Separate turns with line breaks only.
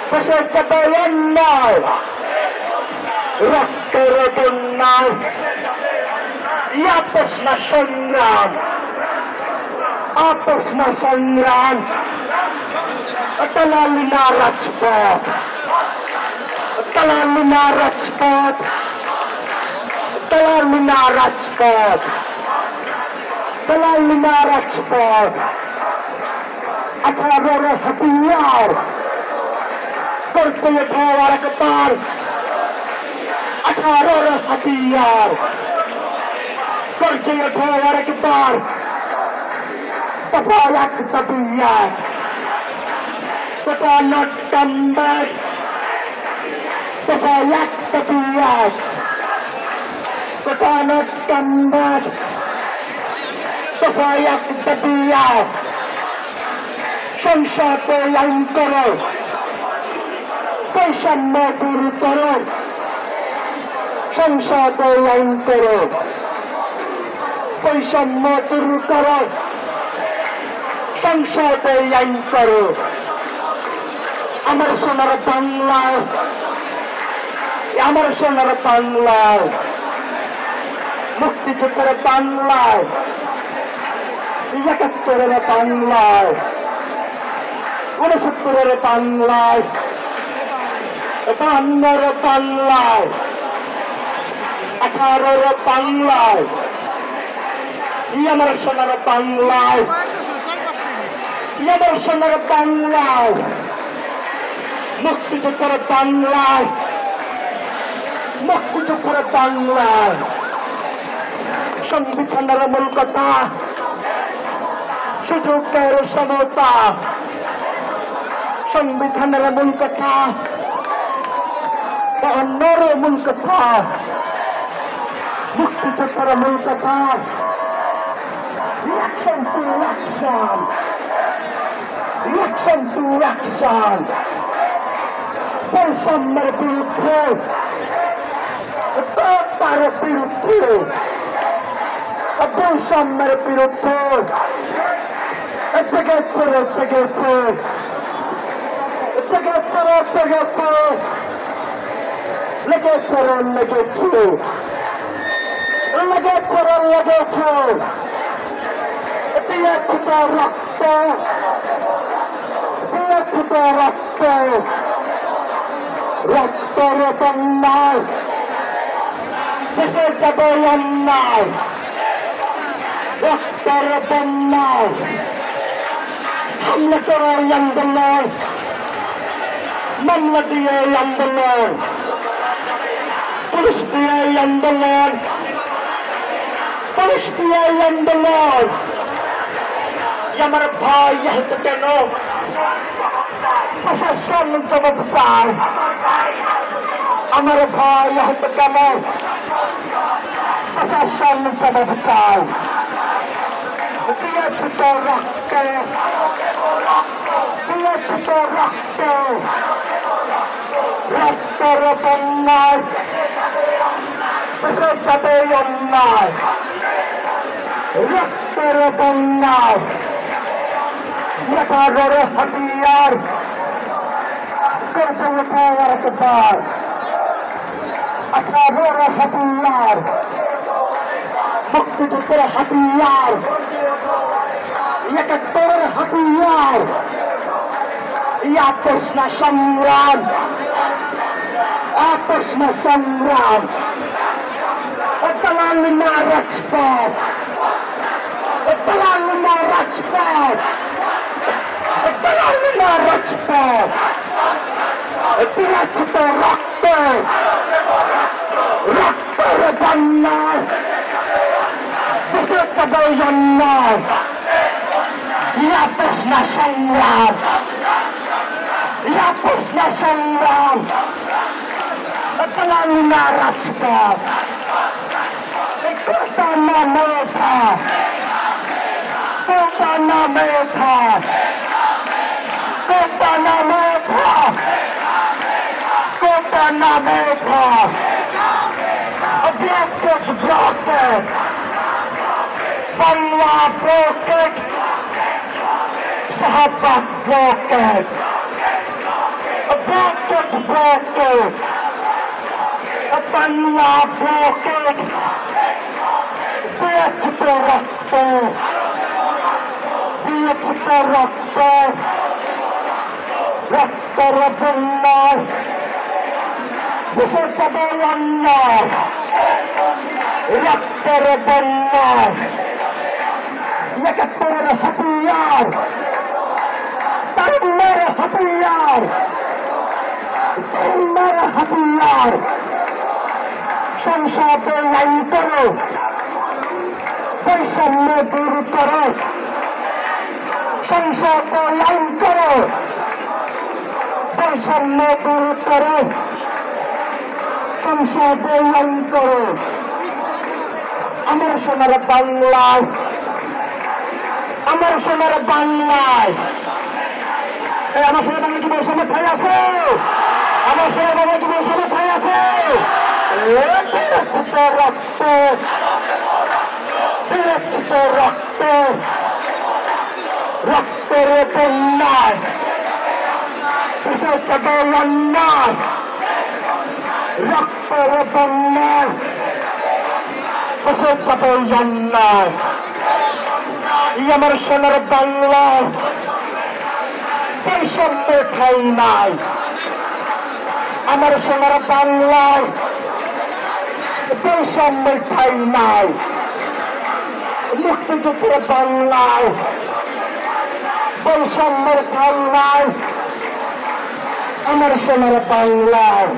দেশের যাবে অন্যায় রক্তের বন্যায় আপোষ না সংগ্রাম আপোষ না সংগ্রাম দালালি না রাজপথ দালালি না রাজপথ দালালি না রাজপথ দালালি না রাজপথ 18 হাতিয়ার করছে ভাবার একবার 18 হাতিয়ার করছে ভাবার একবার দফা এক তবিয়াত দফা not come back দফা এক তবিয়াত দফা not come back দফা এক তবিয়াত সংসদে আইন করো বৈষম্য দূর করো সংসদে আইন করো বৈষম্য দূর করো সংসদে আইন করো আমার সোনার বাংলায় আমার সোনার বাংলায় মুক্তিযুদ্ধের বাংলায় ৭১-এর বাংলায় ৬৯-এর বাংলায় ৫২-এর বাংলায় ১৮-এর বাংলায় আমার সোনার বাংলায় আমার সোনার বাংলায় মুক্তিযুদ্ধের বাংলায় মুক্তিযুদ্ধের বাংলায় সংবিধানের মূল কথা সুযোগের সমতা সংবিধানের মূল কথা ৫২-এর মূল কথা মুক্তিযুদ্ধের মূল কথা Reaction to action. Reaction to action. বৈষম্যের বিরুদ্ধে তার বিরুদ্ধে বৈষম্যের বিরুদ্ধে জেগেছে জেগেছে জেগেছে জেগেছে লেগেছে লেগেছে লেগেছে লেগেছে দিয়েছে রক্ত দিয়েছে রক্ত রক্তের বন্যায় দেশের যাবে অন্যায় রক্তের বন্যায় হামলা করে আন্দোলন মামলা দিয়ে আন্দোলন পুলিশ দিয়ে আন্দোলন পুলিশ দিয়ে আন্দোলন আমার ভাই যেহেতু কেন প্রশাসন জবাব চায় আমার ভাই যেহেতু কেন প্রশাসন জবাব চায় দিয়েছে তো রক্ত দিয়েছে তো রক্ত রক্তের বন্যায় দেশের যাবে অন্যায় রক্তের বন্যায় ১৮ হাতিয়ার করছে ভাবার একবার 18 হাতিয়ার মুক্তিযুদ্ধের হাতিয়ার ৭১-এর হাতিয়ার আপোষ না সংগ্রাম আপোষ না সংগ্রাম দালালি না রাজপথ দালালি না রাজপথ দালালি না রাজপথ দিয়েছে তো রক্ত রক্তের বন্যায় দেশের যাবে অন্যায় আপোষ না সংগ্রাম আপোষ না সংগ্রাম দালালি না রাজপথ কোটা না মেধা কোটা না মেধা কোটা না মেধা কোটা না মেধা objective process Bangla process Shahabad process broken. Bangla broken. বিরোচিত রক্ত, বিরোচিত রক্ত, রক্তের বন্যায় দেশে যাবে অন্যায়, রক্তের বন্যায় একাত্তরের হাতিয়ার, তারুণ্যের হাতিয়ার, তারুণ্যের হাতিয়ার। সংসদে আইন করো, বৈষম্য দূর করো, সংসদে আইন করো, বৈষম্য দূর করো, সংসদে আইন করো। আমার সোনার বাংলায়, আমার সোনার বাংলায়, আমার সোনার বাংলা যুব সমস্যায় আছে, আমার সোনার বাংলা যুব সমস্যায় আছে। বিরোচিত রক্ত, বিরোচিত রক্ত, রক্তের বন্যায় দেশে যাবে অন্যায়, রক্তের বন্যায় দেশে যাবে অন্যায়। আমার সোনার বাংলায় বৈষম্য ঠাই নাই, আমার সোনার বাংলায় বৈষম্য ঠাই নাই, মুক্তিযুদ্ধের বাংলায় বৈষম্যের ঠাই নাই, আমার সোনার বাংলায়।